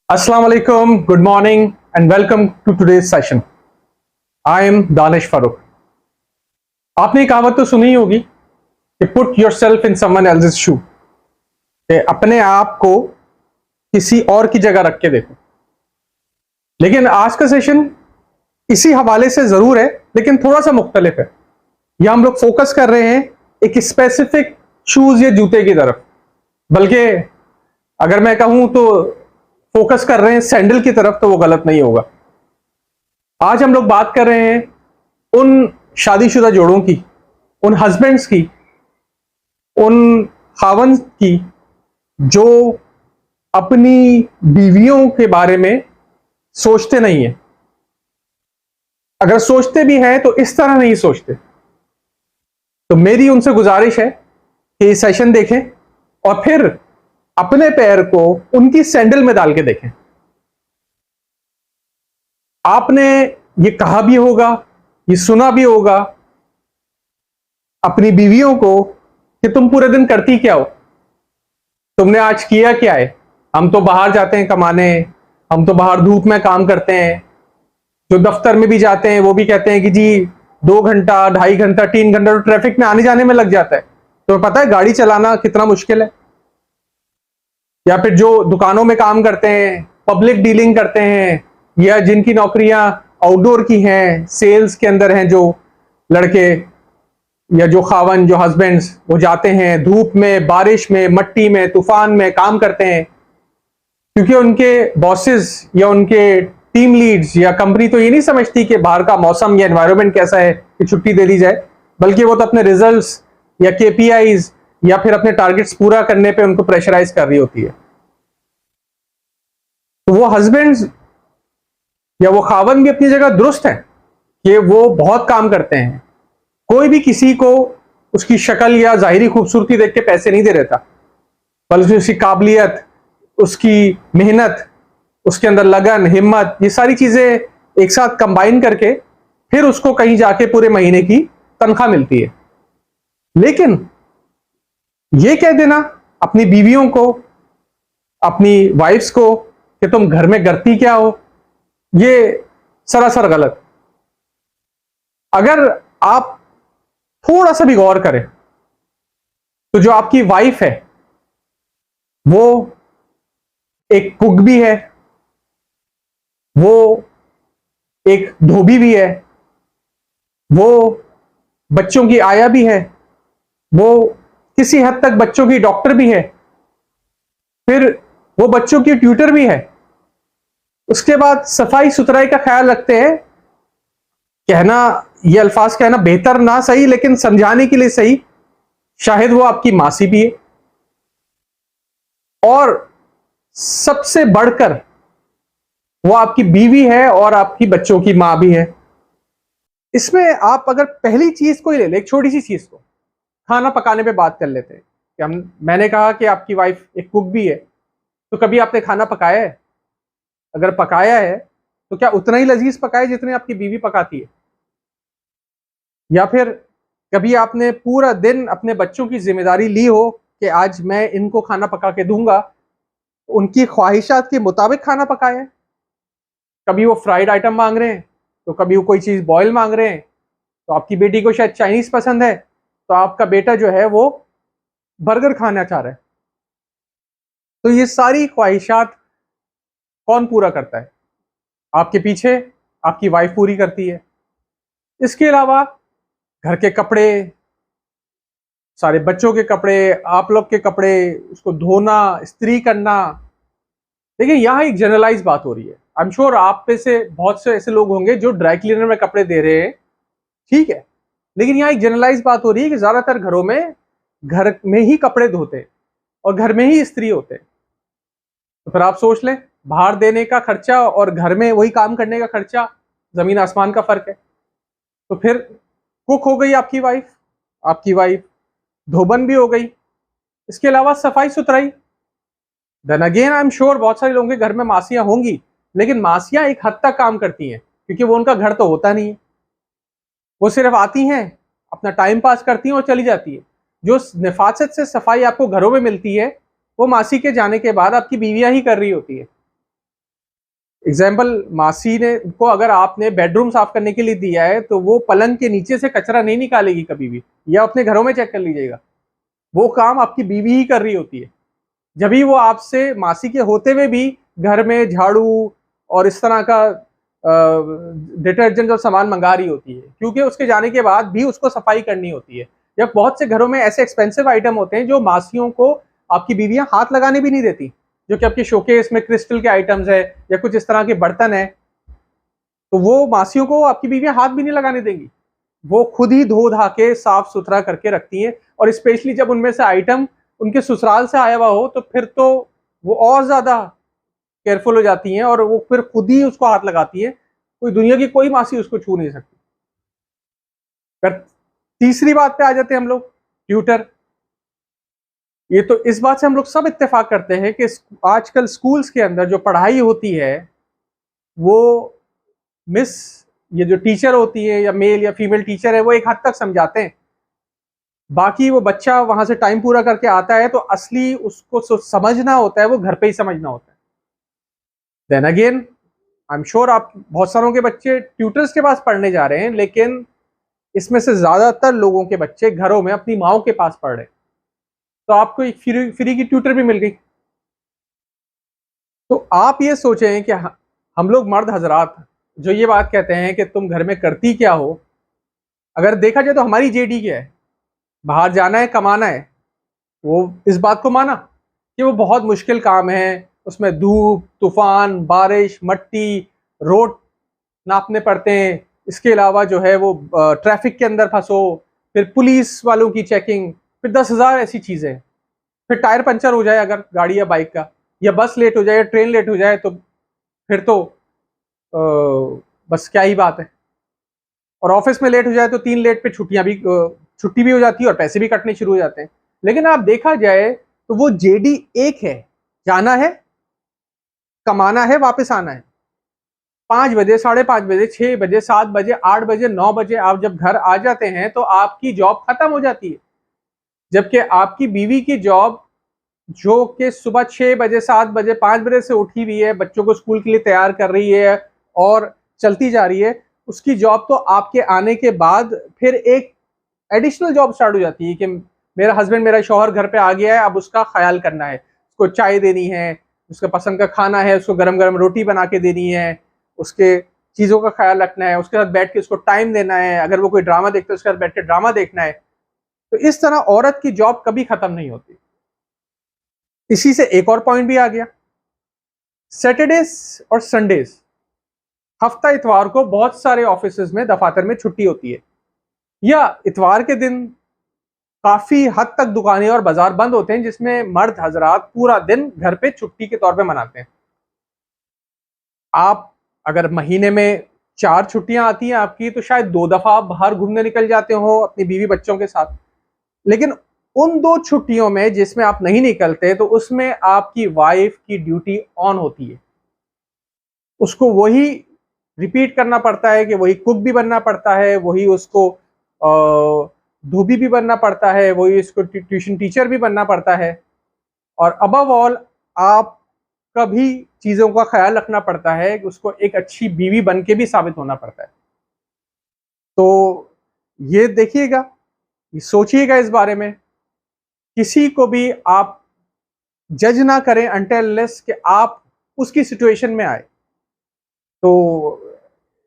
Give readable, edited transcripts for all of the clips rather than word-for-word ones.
Assalamu alaikum, good morning, and welcome to today's session. I am Danish Farooq. आपने एक कहावत तो सुनी ही होगी कि put yourself in someone else's shoe. कि अपने आप को किसी और की जगह रख के देखो. लेकिन आज का सेशन इसी हवाले से जरूर है, लेकिन थोड़ा सा मुख्तलिफ है. यह हम लोग फोकस कर रहे हैं एक स्पेसिफिक शूज या जूते की तरफ, बल्कि अगर मैं कहूं तो फोकस कर रहे हैं सैंडल की तरफ, तो वो गलत नहीं होगा. आज हम लोग बात कर रहे हैं उन शादीशुदा जोड़ों की, उन हस्बैंड्स की, उन खावन की जो अपनी बीवियों के बारे में सोचते नहीं है. अगर सोचते भी हैं तो इस तरह नहीं सोचते. तो मेरी उनसे गुजारिश है कि ये सेशन देखें और फिर अपने पैर को उनकी सैंडल में डाल के देखें. आपने ये कहा भी होगा, ये सुना भी होगा अपनी बीवियों को कि तुम पूरे दिन करती क्या हो, तुमने आज किया क्या है. हम तो बाहर जाते हैं कमाने, हम तो बाहर धूप में काम करते हैं. जो दफ्तर में भी जाते हैं वो भी कहते हैं कि जी 2 घंटा, 2.5 घंटा, 3 घंटा तो ट्रैफिक में आने जाने में लग जाता है. तो पता है गाड़ी चलाना कितना मुश्किल है. या फिर जो दुकानों में काम करते हैं, पब्लिक डीलिंग करते हैं, या जिनकी नौकरियां आउटडोर की हैं, सेल्स के अंदर हैं, जो लड़के या जो खावन, जो हस्बैंड्स, वो जाते हैं धूप में, बारिश में, मट्टी में, तूफान में काम करते हैं, क्योंकि उनके बॉसेस या उनके टीम लीड्स या कंपनी तो ये नहीं समझती कि बाहर का मौसम या एनवायरनमेंट कैसा है कि छुट्टी दे दी जाए, बल्कि वो तो अपने रिजल्ट्स या केपीआईज या फिर अपने टारगेट्स पूरा करने पे उनको प्रेशराइज कर रही होती है. तो वो हस्बैंड्स या वो खावन भी अपनी जगह दुरुस्त है कि वो बहुत काम करते हैं. कोई भी किसी को उसकी शक्ल या जाहिरी खूबसूरती देख के पैसे नहीं दे रहता, बल्कि उसकी काबिलियत, उसकी मेहनत, उसके अंदर लगन, हिम्मत, ये सारी चीजें एक साथ कंबाइन करके फिर उसको कहीं जाके पूरे महीने की तनख्वाह मिलती है. लेकिन ये कह देना अपनी बीवियों को, अपनी वाइफ्स को कि तुम घर में करती क्या हो, ये सरासर गलत. अगर आप थोड़ा सा भी गौर करें तो जो आपकी वाइफ है वो एक कुक भी है, वो एक धोबी भी है, वो बच्चों की आया भी है, वो किसी हद तक बच्चों की डॉक्टर भी है, फिर वो बच्चों की ट्यूटर भी है. उसके बाद सफाई सुथराई का ख्याल रखते हैं. कहना, ये अल्फाज कहना बेहतर ना सही, लेकिन समझाने के लिए सही, शायद वो आपकी मासी भी है. और सबसे बढ़कर वो आपकी बीवी है और आपकी बच्चों की मां भी है. इसमें आप अगर पहली चीज को ही ले ले, एक छोटी सी चीज को, खाना पकाने पे बात कर लेते हैं कि मैंने कहा कि आपकी वाइफ एक कुक भी है, तो कभी आपने खाना पकाया है? अगर पकाया है तो क्या उतना ही लजीज पकाया जितने आपकी बीवी पकाती है? या फिर कभी आपने पूरा दिन अपने बच्चों की जिम्मेदारी ली हो कि आज मैं इनको खाना पका के दूंगा, उनकी ख्वाहिशात के मुताबिक खाना पकाया है? कभी वो फ्राइड आइटम मांग रहे हैं, तो कभी वो कोई चीज बॉयल मांग रहे हैं, तो आपकी बेटी को शायद चाइनीज पसंद है, तो आपका बेटा जो है वो बर्गर खाना चाह रहा है. तो ये सारी ख्वाहिशात कौन पूरा करता है? आपके पीछे आपकी वाइफ पूरी करती है. इसके अलावा घर के कपड़े, सारे बच्चों के कपड़े, आप लोग के कपड़े, उसको धोना, इस्त्री करना. देखिए यहाँ एक जनरलाइज बात हो रही है. आई एम श्योर आप पे से बहुत से ऐसे लोग होंगे जो ड्राई क्लीनर में कपड़े दे रहे हैं, ठीक है, लेकिन यहाँ एक जनरलाइज बात हो रही है कि ज्यादातर घरों में घर में ही कपड़े धोते हैं और घर में ही इस्त्री होते हैं. तो फिर आप सोच लें, बाहर देने का खर्चा और घर में वही काम करने का खर्चा जमीन आसमान का फर्क है. तो फिर कुक हो गई आपकी वाइफ धोबन भी हो गई. इसके अलावा सफाई सुथराई, then again I am sure बहुत सारे लोगों के घर में मासियां होंगी, लेकिन मासियां एक हद तक काम करती हैं, क्योंकि वो उनका घर तो होता नहीं है. वो सिर्फ आती हैं, अपना टाइम पास करती हैं और चली जाती है. जो नफासत से सफाई आपको घरों में मिलती है वो मासी के जाने के बाद आपकी बीवियां ही कर रही होती है. एग्जाम्पल, मासी ने को अगर आपने बेडरूम साफ करने के लिए दिया है तो वो पलंग के नीचे से कचरा नहीं निकालेगी कभी भी, या अपने घरों में चेक कर लीजिएगा, वो काम आपकी बीवी ही कर रही होती है। जब भी वो आपसे मासी के होते हुए भी घर में झाड़ू और इस तरह का डिटर्जेंट और सामान मंगा रही होती है, क्योंकि उसके जाने के बाद भी उसको सफाई करनी होती है। या बहुत से घरों में ऐसे एक्सपेंसिव आइटम होते हैं जो मासियों को आपकी बीवियां हाथ लगाने भी नहीं देती, जो कि आपके शोकेस में क्रिस्टल के आइटम्स है या कुछ इस तरह के बर्तन है, तो वो मासियों को आपकी बीवियां हाथ भी नहीं लगाने देंगी। वो खुद ही धो धा के साफ सुथरा करके रखती हैं, और स्पेशली जब उनमें से आइटम उनके ससुराल से आया हुआ हो तो फिर तो वो और ज्यादा केयरफुल हो जाती हैं और वो फिर खुद ही उसको हाथ लगाती है। कोई दुनिया की कोई मासी उसको छू नहीं सकती। फिर तीसरी बात पे आ जाते हैं हम लोग, ट्यूटर। ये तो इस बात से हम लोग सब इत्तेफाक करते हैं कि आजकल स्कूल्स के अंदर जो पढ़ाई होती है वो मिस, ये जो टीचर होती है या मेल या फीमेल टीचर है वो एक हद तक समझाते हैं, बाकी वो बच्चा वहां से टाइम पूरा करके आता है तो असली उसको समझना होता है वो घर पे ही समझना होता है। Then again I am sure आप बहुत सारों के बच्चे ट्यूटर्स के पास पढ़ने जा रहे हैं, लेकिन इसमें से ज्यादातर लोगों के बच्चे घरों में अपनी माओ के पास पढ़ रहे हैं, तो आपको एक फ्री की ट्यूटर भी मिल गई। तो आप ये सोचें कि हम लोग मर्द हजरात जो ये बात कहते हैं कि तुम घर में करती क्या हो, अगर देखा जाए तो हमारी जेडी क्या है, बाहर जाना है, कमाना है। वो इस बात को माना कि वो बहुत मुश्किल काम है, उसमें धूप, तूफान, बारिश, मट्टी, रोड नापने पड़ते हैं, इसके अलावा जो है वो ट्रैफिक के अंदर फंसो, फिर पुलिस वालों की चेकिंग, फिर 10,000 ऐसी चीजें, फिर टायर पंचर हो जाए अगर गाड़ी या बाइक का, या बस लेट हो जाए या ट्रेन लेट हो जाए, तो फिर तो बस क्या ही बात है। और ऑफिस में लेट हो जाए तो 3 लेट पे छुट्टियां भी, छुट्टी भी हो जाती है और पैसे भी कटने शुरू हो जाते हैं। लेकिन आप देखा जाए तो वो जेडी एक है, जाना है, कमाना है, वापस आना है। 5 बजे, 5:30 बजे, 6 बजे, 7 बजे, 8 बजे, 9 बजे आप जब घर आ जाते हैं तो आपकी जॉब खत्म हो जाती है। जबकि आपकी बीवी की जॉब, जो कि सुबह 6 बजे, 7 बजे, 5 बजे से उठी हुई है, बच्चों को स्कूल के लिए तैयार कर रही है और चलती जा रही है, उसकी जॉब तो आपके आने के बाद फिर एक एडिशनल जॉब स्टार्ट हो जाती है कि मेरा हस्बैंड, मेरा शौहर घर पे आ गया है, अब उसका ख्याल करना है, उसको चाय देनी है, उसका पसंद का खाना है, उसको गरम गरम रोटी बना के देनी है, उसके चीज़ों का ख्याल रखना है, उसके साथ बैठ के उसको टाइम देना है, अगर वो कोई ड्रामा देखते है उसके साथ बैठ के ड्रामा देखना है। तो इस तरह औरत की जॉब कभी खत्म नहीं होती। इसी से एक और पॉइंट भी आ गया, सैटरडेज और संडेज, हफ्ता इतवार को बहुत सारे ऑफिस में, दफातर में छुट्टी होती है, या इतवार के दिन काफी हद तक दुकानें और बाजार बंद होते हैं, जिसमें मर्द हजरात पूरा दिन घर पे छुट्टी के तौर पे मनाते हैं। आप अगर महीने में 4 छुट्टियां आती हैं आपकी, तो शायद 2 दफा आप बाहर घूमने निकल जाते हो अपनी बीवी बच्चों के साथ। लेकिन उन 2 छुट्टियों में जिसमें आप नहीं निकलते, तो उसमें आपकी वाइफ की ड्यूटी ऑन होती है, उसको वही रिपीट करना पड़ता है कि वही कुक भी बनना पड़ता है, वही उसको धोबी भी बनना पड़ता है, वही इसको ट्यूशन टीचर भी बनना पड़ता है, और अबव ऑल आप कभी चीज़ों का ख्याल रखना पड़ता है कि उसको एक अच्छी बीवी बन के भी साबित होना पड़ता है। तो ये देखिएगा, ये सोचिएगा इस बारे में, किसी को भी आप जज ना करें अनटिल अनलेस कि आप उसकी सिचुएशन में आए। तो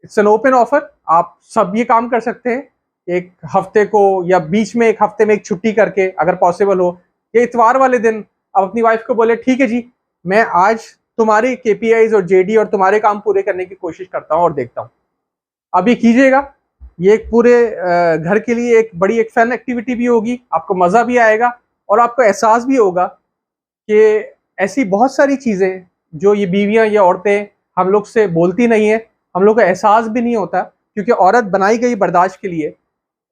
इट्स एन ओपन ऑफर, आप सब ये काम कर सकते हैं, एक हफ्ते को या बीच में एक हफ्ते में एक छुट्टी करके अगर पॉसिबल हो, या इतवार वाले दिन आप अपनी वाइफ को बोले ठीक है जी, मैं आज तुम्हारे केपीआईज और जेडी और तुम्हारे काम पूरे करने की कोशिश करता हूँ और देखता हूँ। अब ये कीजिएगा, ये एक पूरे घर के लिए एक बड़ी एक फन एक्टिविटी भी होगी, आपको मज़ा भी आएगा और आपको एहसास भी होगा कि ऐसी बहुत सारी चीज़ें जो ये बीवियाँ या औरतें हम लोग से बोलती नहीं है, हम लोग को एहसास भी नहीं होता, क्योंकि औरत बनाई गई बर्दाश्त के लिए,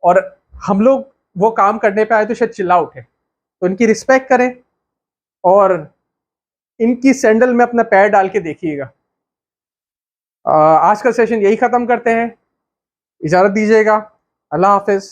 और हम लोग वो काम करने पे आए तो शायद चिल्ला उठे। तो इनकी रिस्पेक्ट करें और इनकी सैंडल में अपना पैर डाल के देखिएगा। आज का सेशन यही ख़त्म करते हैं, इजाज़त दीजिएगा, अल्लाह हाफिज़।